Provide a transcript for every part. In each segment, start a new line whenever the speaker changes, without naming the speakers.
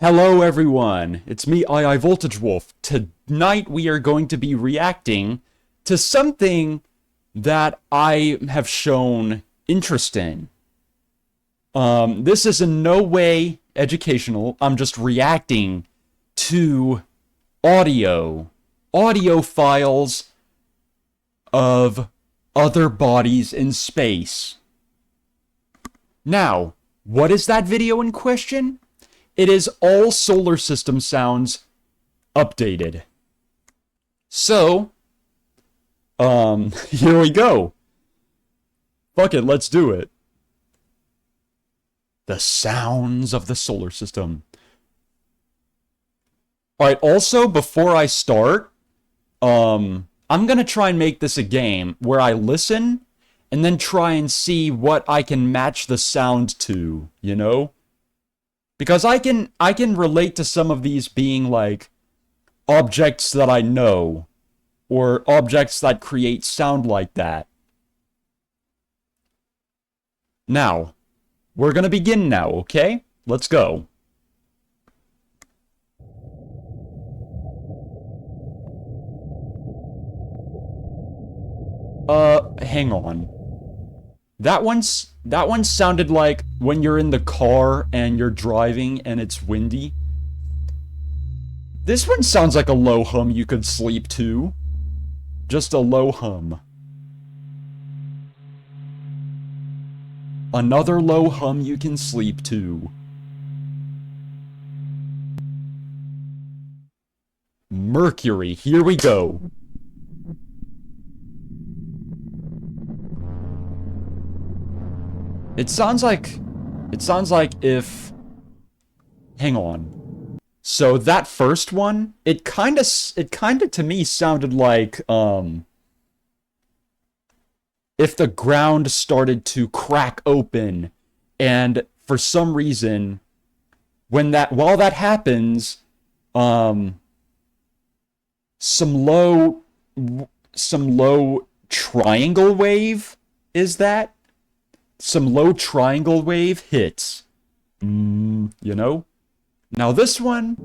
Hello everyone, it's me, iiVoltageWolf. Tonight we are going to be reacting to something that I have shown interest in. This is in no way educational, I'm just reacting to audio files of other bodies in space. Now, what is that video in question? It is all solar system sounds updated. So, here we go. Fuck it, let's do it. The sounds of the solar system. Alright, also, before I start, I'm gonna try and make this a game where I listen and then try and see what I can match the sound to, you know? Because I can relate to some of these being like objects that I know, or objects that create sound like that. Now, we're gonna begin now, okay? Let's go. Hang on. That one sounded like when you're in the car and you're driving and it's windy. This one sounds like a low hum you could sleep to. Just a low hum. Another low hum you can sleep to. Mercury, here we go. It sounds like if, hang on. So that first one, it kinda to me sounded like, if the ground started to crack open, and for some reason, while that happens, some low triangle wave, is that? Some low triangle wave hits. You know? Now this one...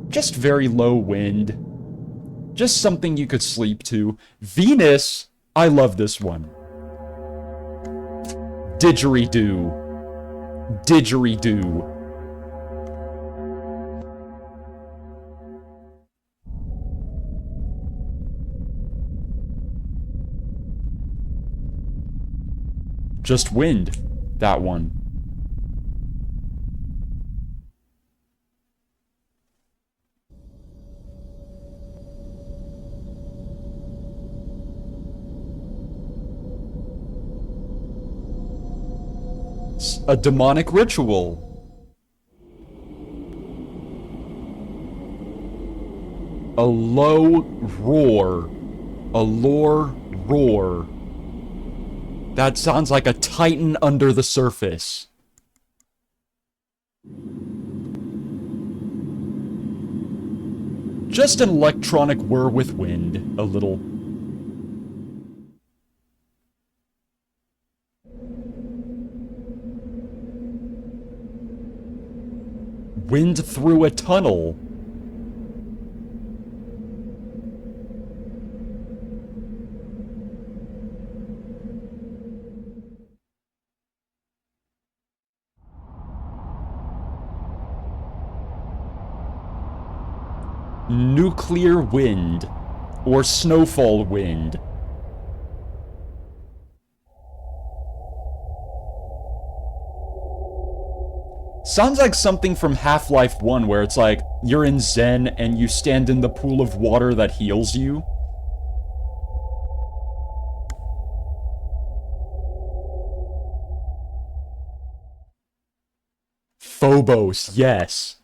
just very low wind. Just something you could sleep to. Venus, I love this one. Didgeridoo. Didgeridoo. Just wind. That one. A demonic ritual. A low roar. A low roar. That sounds like a titan under the surface. Just an electronic whir with wind, a little. Wind through a tunnel. Nuclear wind, or snowfall wind. Sounds like something from Half-Life 1 where it's like, you're in Zen and you stand in the pool of water that heals you. Phobos, yes.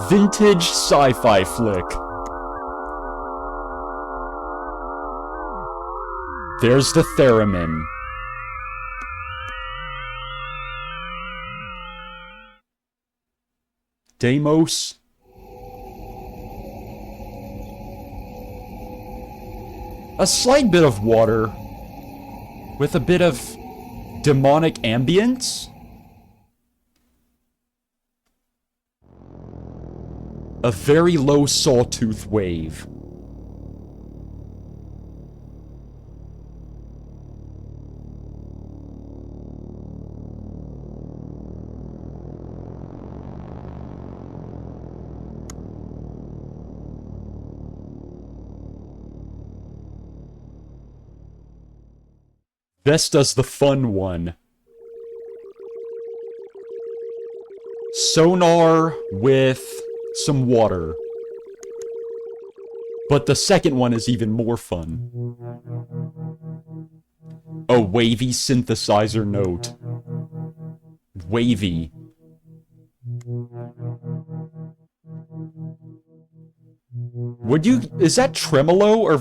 Vintage sci-fi flick. There's the theremin. Deimos. A slight bit of water. with a bit of demonic ambience. A very low sawtooth wave. Vesta's the fun one. Sonar with some water. But the second one is even more fun. A wavy synthesizer note. Wavy. Would you... Is that tremolo or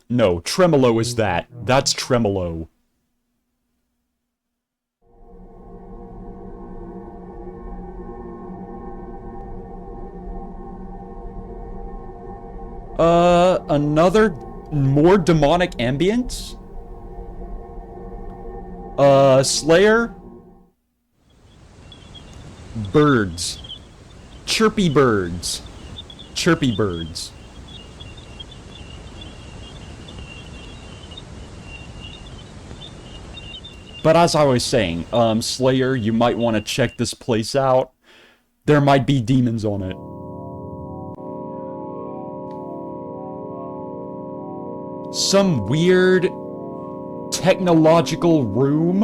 No, tremolo is that. That's tremolo. Another more demonic ambience? Slayer? Birds. Chirpy birds. Chirpy birds. But as I was saying, Slayer, you might want to check this place out. There might be demons on it. Some weird technological room.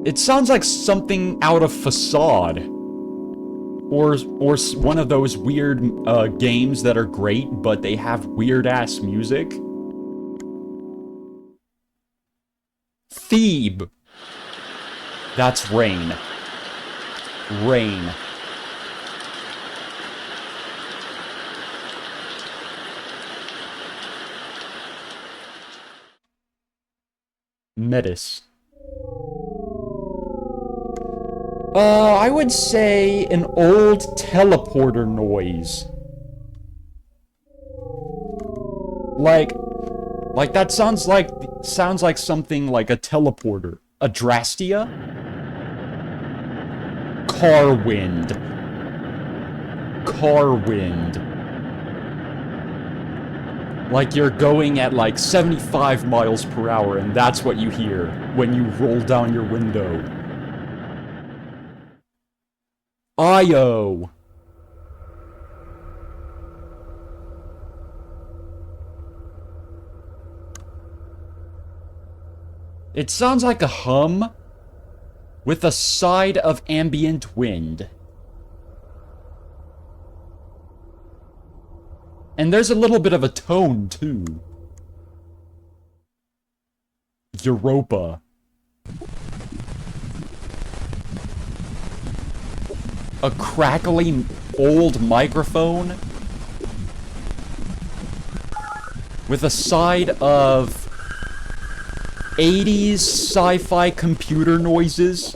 It sounds like something out of Facade. Or one of those weird games that are great, but they have weird-ass music. Thebe. That's rain. Rain. Metis. I would say an old teleporter noise. Like that sounds like something like a teleporter. A Drastia? Car wind. Car wind. Like you're going at like 75 miles per hour and that's what you hear when you roll down your window. Io. It sounds like a hum with a side of ambient wind. And there's a little bit of a tone, too. Europa. A crackling old microphone with a side of 80s sci-fi computer noises.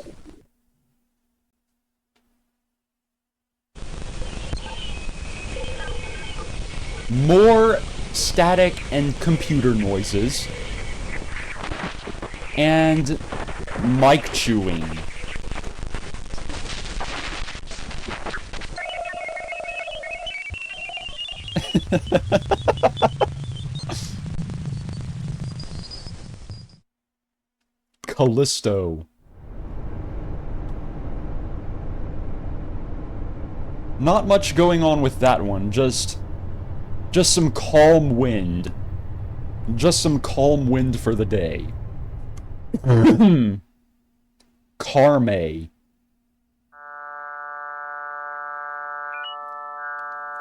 More static and computer noises. And mic chewing. Callisto. Not much going on with that one, just some calm wind. Just some calm wind for the day. Carme.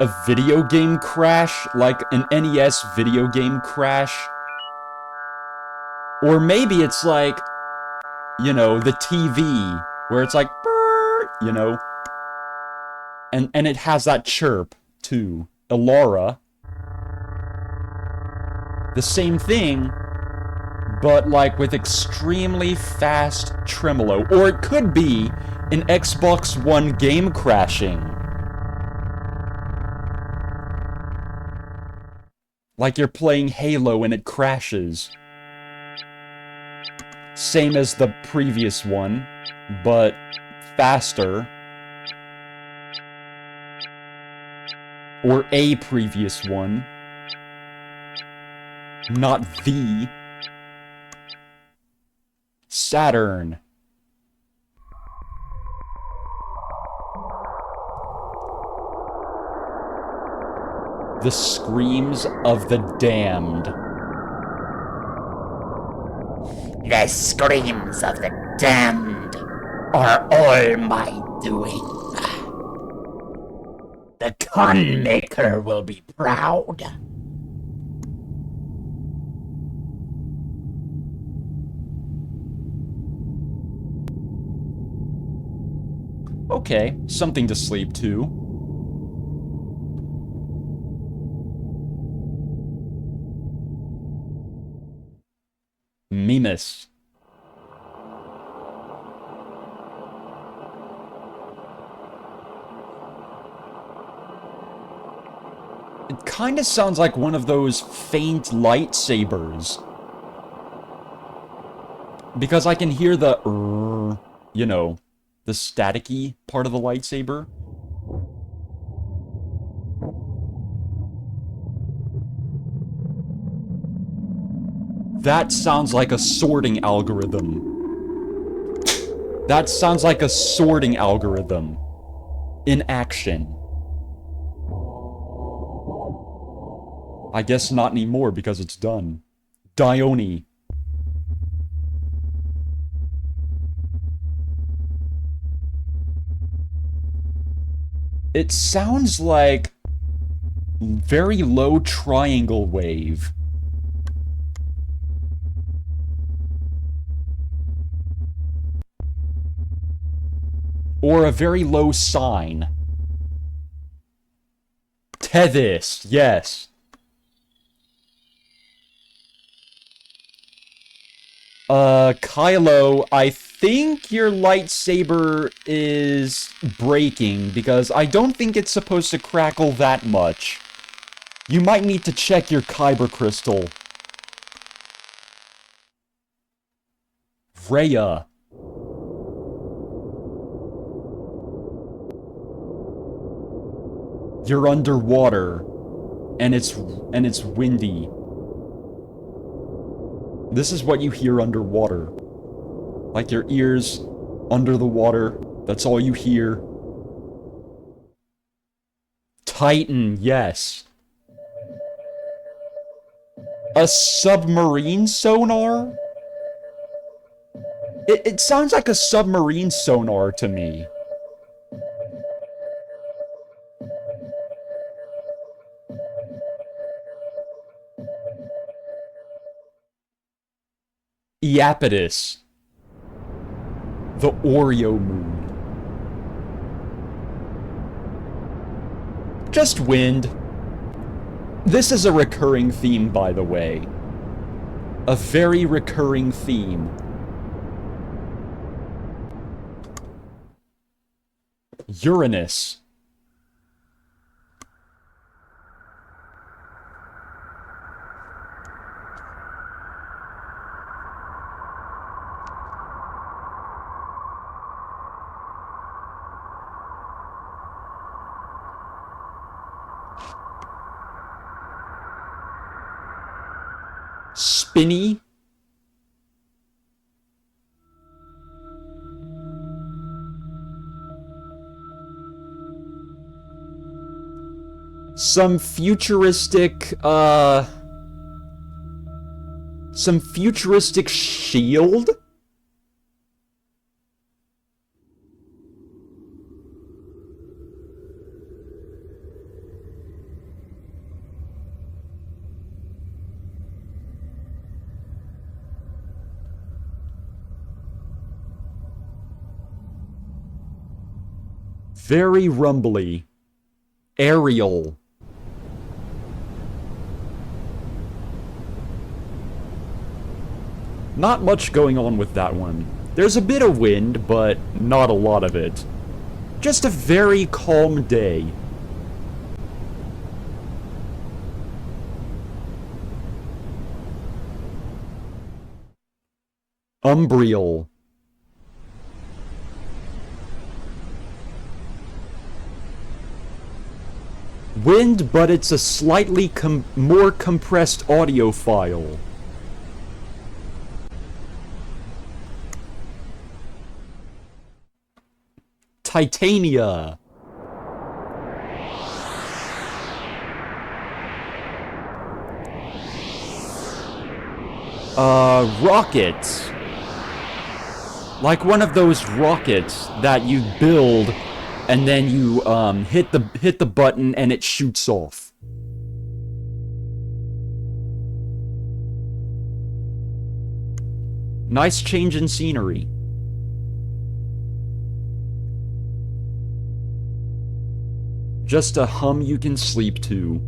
A video game crash? Like an NES video game crash? Or maybe it's like, you know, the TV, where it's like, you know? And it has that chirp, too. Elara. The same thing, but like with extremely fast tremolo. Or it could be an Xbox One game crashing. Like you're playing Halo and it crashes. Same as the previous one, but faster. Or a previous one. Not the. Saturn. The screams of the damned.
The screams of the damned are all my doing. The Con Maker will be proud.
Okay, something to sleep to. Mimus. It kind of sounds like one of those faint lightsabers. Because I can hear the, you know, the staticky part of the lightsaber. That sounds like a sorting algorithm. That sounds like a sorting algorithm in action. I guess not anymore because it's done. Dione. It sounds like very low triangle wave. Or a very low sine. Tethys, yes. Kylo, I think your lightsaber is breaking, because I don't think it's supposed to crackle that much. You might need to check your kyber crystal. Rhea. You're underwater, and it's windy. This is what you hear underwater. Like your ears under the water, that's all you hear. Titan, yes. A submarine sonar? It sounds like a submarine sonar to me. Iapetus. The Oreo moon. Just wind. This is a recurring theme, by the way. A very recurring theme. Uranus. Spinny. Some futuristic shield? Very rumbly. Aerial. Not much going on with that one. There's a bit of wind, but not a lot of it. Just a very calm day. Umbriel. Wind, but it's a slightly more compressed audio file. Titania. Rockets. Like one of those rockets that you build and then you hit the button and it shoots off. Nice change in scenery. Just a hum you can sleep to.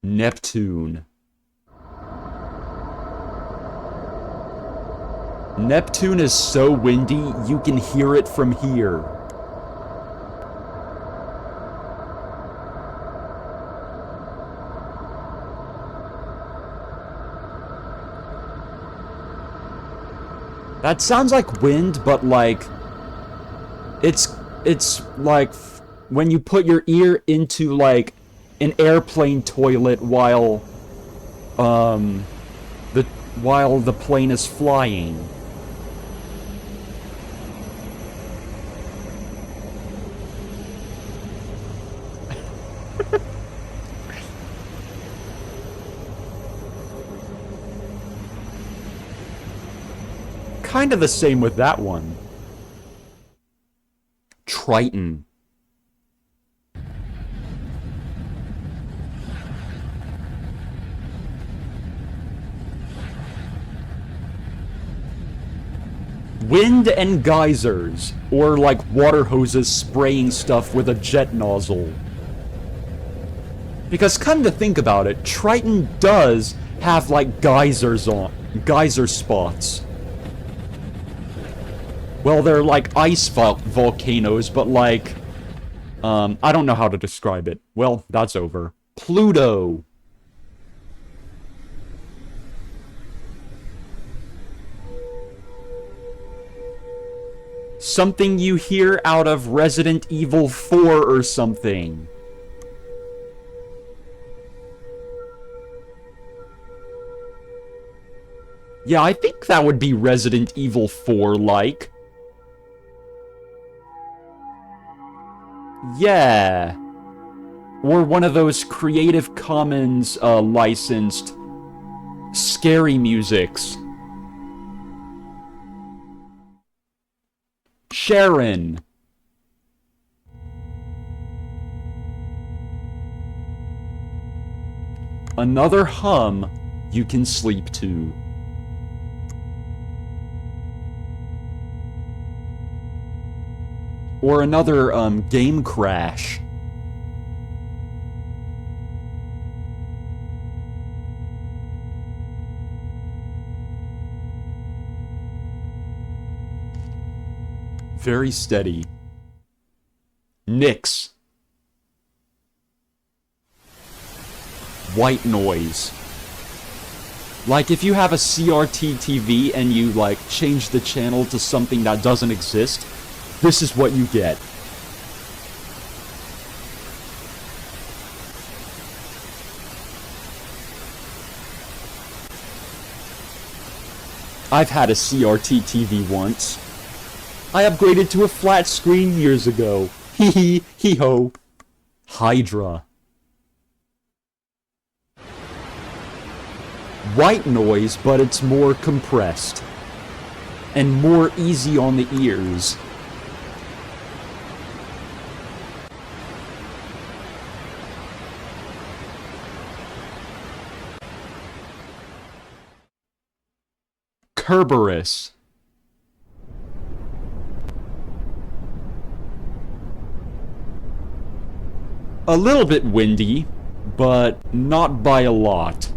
Neptune. Neptune is so windy, you can hear it from here. That sounds like wind, but like... It's like when you put your ear into like an airplane toilet while the plane is flying. Kind of the same with that one. Triton. Wind and geysers, or like water hoses spraying stuff with a jet nozzle. Because come to think about it, Triton does have like geyser spots. Well, they're like ice volcanoes, but like, I don't know how to describe it. Well, that's over. Pluto. Something you hear out of Resident Evil 4 or something. Yeah, I think that would be Resident Evil 4-like. Yeah. Or one of those Creative Commons licensed scary musics. Sharon. Another hum you can sleep to. Or another game crash. Very steady. Nyx. White noise. Like if you have a CRT TV and you like change the channel to something that doesn't exist, this is what you get. I've had a CRT TV once. I upgraded to a flat screen years ago. Hee hee, hee ho. Hydra. White noise, but it's more compressed. And more easy on the ears. Kerberos. A little bit windy, but not by a lot.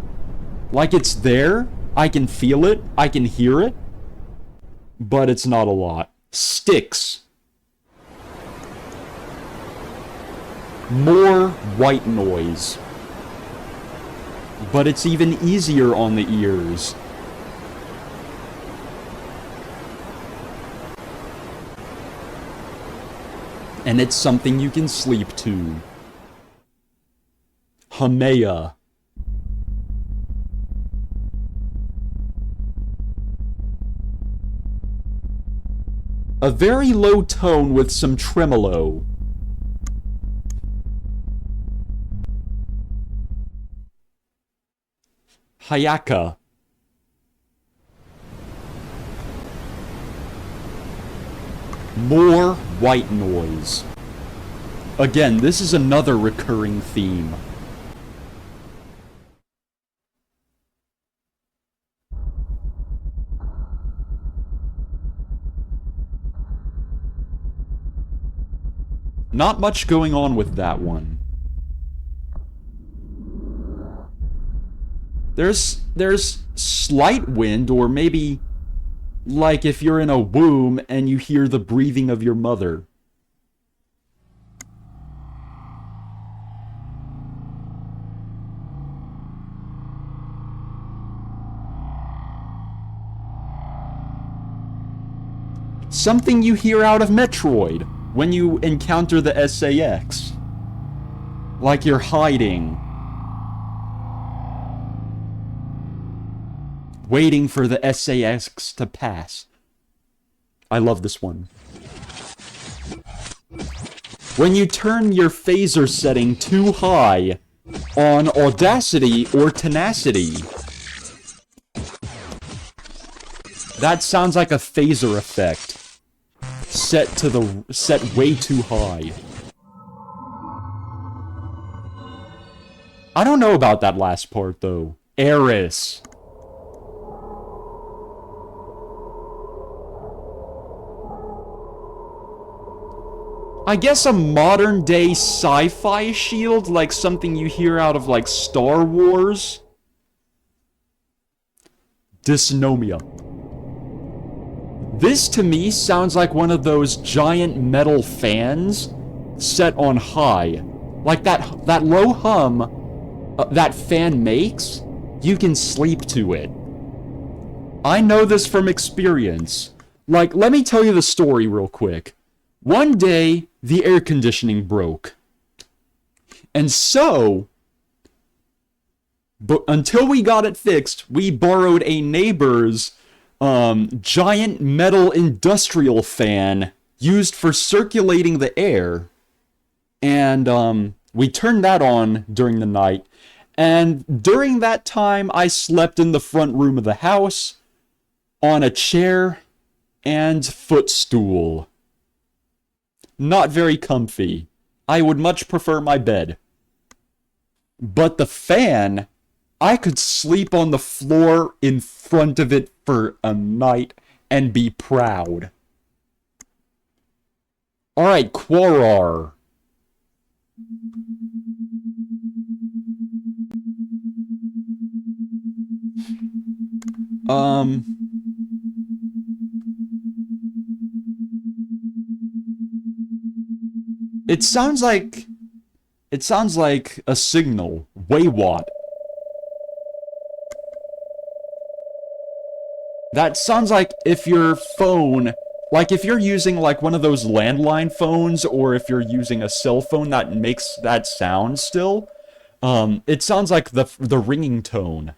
Like it's there, I can feel it, I can hear it, but it's not a lot. Styx. More white noise. But it's even easier on the ears. And it's something you can sleep to. Hameya. A very low tone with some tremolo. Hayaka. More white noise. Again, this is another recurring theme. Not much going on with that one. There's slight wind, or maybe like if you're in a womb and you hear the breathing of your mother. Something you hear out of Metroid when you encounter the SAX. Like you're hiding. Waiting for the SAX to pass. I love this one. When you turn your phaser setting too high on Audacity or Tenacity, that sounds like a phaser effect. Set way too high. I don't know about that last part though. Eris. I guess a modern day sci-fi shield, like something you hear out of like Star Wars. Dysnomia. This to me sounds like one of those giant metal fans set on high. Like that low hum that fan makes, you can sleep to it. I know this from experience. Like, let me tell you the story real quick. One day, the air conditioning broke. And so, but until we got it fixed, we borrowed a neighbor's giant metal industrial fan used for circulating the air. And we turned that on during the night. And during that time, I slept in the front room of the house on a chair and footstool. Not very comfy. I would much prefer my bed. But the fan, I could sleep on the floor in front of it for a night and be proud. Alright, Quarar. It sounds like a signal. Waywat. That sounds like if your phone, like if you're using like one of those landline phones, or if you're using a cell phone that makes that sound still, it sounds like the ringing tone.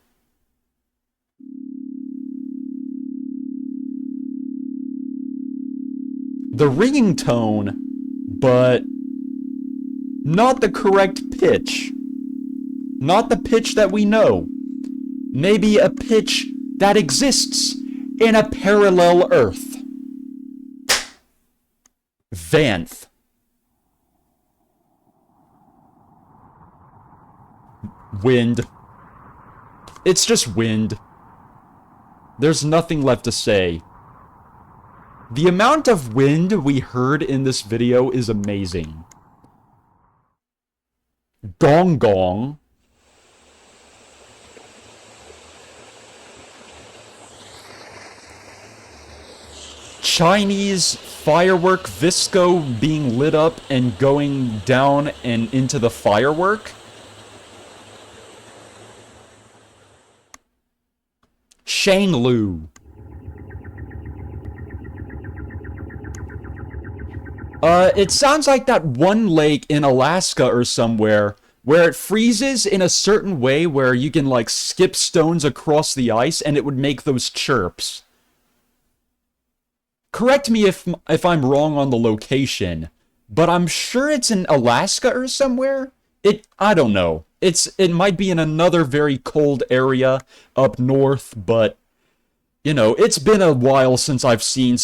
The ringing tone, but not the correct pitch. Not the pitch that we know. Maybe a pitch that exists in a parallel Earth. Vanth. Wind. It's just wind. There's nothing left to say. The amount of wind we heard in this video is amazing. Gong gong. Chinese firework visco being lit up and going down and into the firework. Shanglu. It sounds like that one lake in Alaska or somewhere where it freezes in a certain way where you can, like, skip stones across the ice and it would make those chirps. Correct me if I'm wrong on the location, but I'm sure it's in Alaska or somewhere. I don't know. It might be in another very cold area up north, but you know, it's been a while since I've seen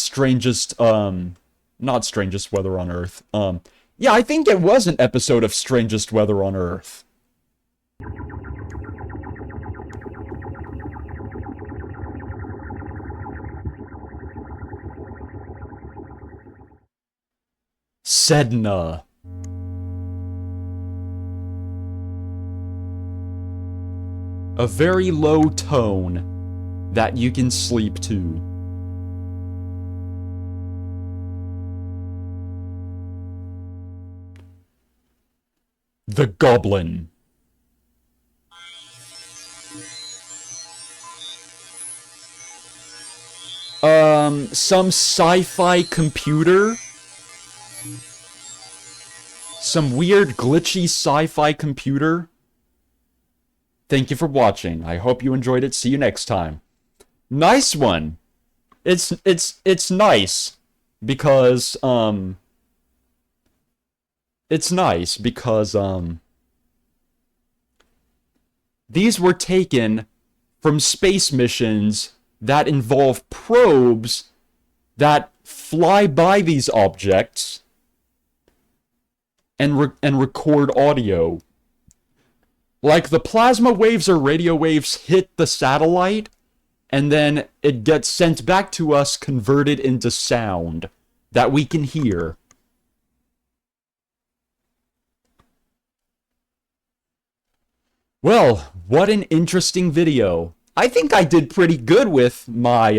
not Strangest Weather on Earth. Yeah, I think it was an episode of Strangest Weather on Earth. Sedna. A very low tone that you can sleep to. The Goblin. Some sci-fi computer. Some weird glitchy sci-fi computer. Thank you for watching. I hope you enjoyed it. See you next time. Nice one. It's nice because these were taken from space missions that involve probes that fly by these objects and record audio. Like, the plasma waves or radio waves hit the satellite, and then it gets sent back to us converted into sound that we can hear. Well, what an interesting video. I think I did pretty good with my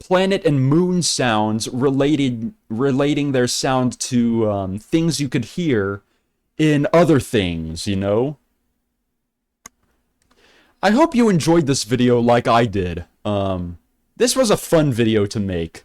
planet and moon sounds, relating their sound to things you could hear in other things, you know? I hope you enjoyed this video like I did. This was a fun video to make.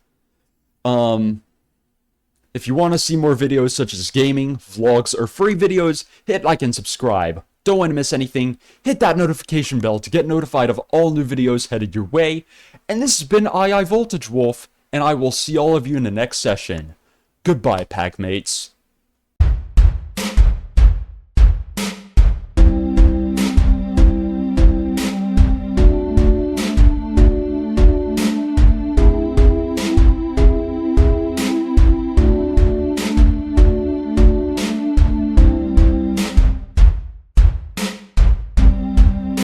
If you want to see more videos such as gaming, vlogs, or free videos, hit like and subscribe. Don't want to miss anything, hit that notification bell to get notified of all new videos headed your way. And this has been iiVoltageWolf, and I will see all of you in the next session. Goodbye, Packmates.